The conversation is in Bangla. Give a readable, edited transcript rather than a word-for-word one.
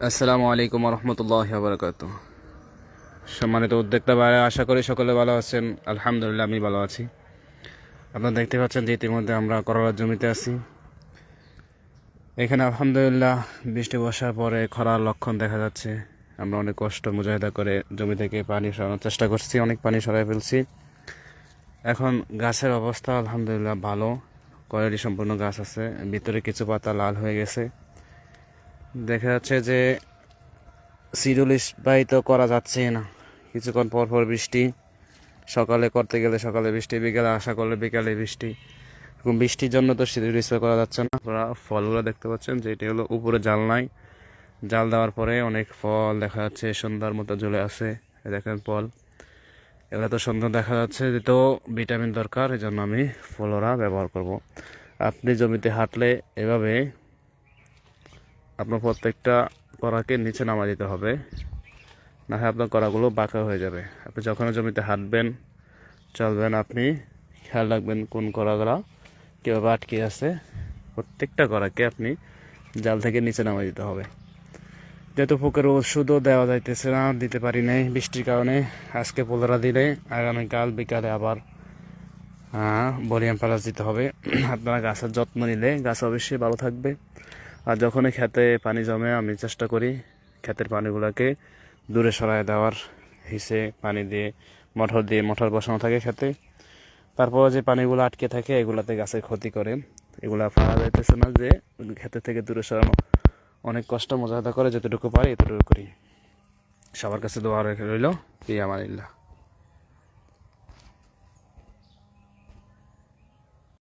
আসসালামু আলাইকুম রহমতুল্লাহি ওয়া বারাকাতুহু। সম্মানিত উদ্যোক্তা ভাইরা, আশা করি সকলে ভালো আছেন। আলহামদুলিল্লাহ, আমি ভালো আছি। আপনারা দেখতে পাচ্ছেন যে ইতিমধ্যে আমরা করলার জমিতে আছি। এখানে আলহামদুলিল্লাহ বৃষ্টি বর্ষার পরে খরার লক্ষণ দেখা যাচ্ছে। আমরা অনেক কষ্ট মুজাহিদা করে জমি থেকে পানি সরানোর চেষ্টা করছি, অনেক পানি সরাই ফেলছি। এখন গাছের অবস্থা আলহামদুলিল্লাহ ভালো, কোয়ালিটি সম্পূর্ণ গাছ আছে। ভিতরে কিছু পাতা লাল হয়ে গেছে। দেখা যাচ্ছে যে শিডিউল বাহিত করা যাচ্ছে না। কিছুক্ষণ পর পর বৃষ্টি, সকালে করতে গেলে সকালে বৃষ্টি, বিকালে আশা করলে বিকালে বৃষ্টি। এবং বৃষ্টির জন্য তো শিডিউল স্প্রে করা যাচ্ছে না। আপনারা ফলগুলো দেখতে পাচ্ছেন যে এটি হলো উপরে জাল নাই, জাল দেওয়ার পরে অনেক ফল দেখা যাচ্ছে সুন্দর মতো ঝুলে আছে। দেখেন ফল, এগুলো তো সুন্দর দেখা যাচ্ছে, যেহেতু ভিটামিন দরকার, এই জন্য আমি ফলরা ব্যবহার করব। আপনি জমিতে হাঁটলে এভাবে আপনার প্রত্যেকটা করাকে নিচে নামা দিতে হবে, না হয় আপনার করাগুলো বাঁকা হয়ে যাবে। আপনি যখন জমিতে হাঁটবেন চলবেন, আপনি খেয়াল রাখবেন কোন করাগুলো কীভাবে আটকে আছে। প্রত্যেকটা করাকে আপনি জাল থেকে নিচে নামা দিতে হবে। যেহেতু পোকের ওষুধও দেওয়া যাইতেছে না, দিতে পারি নাই বৃষ্টির কারণে। আজকে পোলরা দিলে আগামীকাল বিকালে আবার বলিয়াম প্লাস দিতে হবে। আপনারা গাছের যত্ন নিলে গাছ অবশ্যই ভালো থাকবে। আর যখনই খেতে পানি জমে, আমি চেষ্টা করি ক্ষেতের পানিগুলোকে দূরে সরায় দেওয়ার। হিসে পানি দিয়ে মোটর বসানো থাকে খেতে, তারপর যে পানিগুলো আটকে থাকে এগুলাতে গাছের ক্ষতি করে। এগুলা পাওয়া যাইতেছে না, যে ক্ষেতের থেকে দূরে সরানো অনেক কষ্ট মুজাহাদা করে, যতটুকু পারি এতটুকু করি। সবার কাছে দোয়া রইল, ফি আমানিল্লাহ।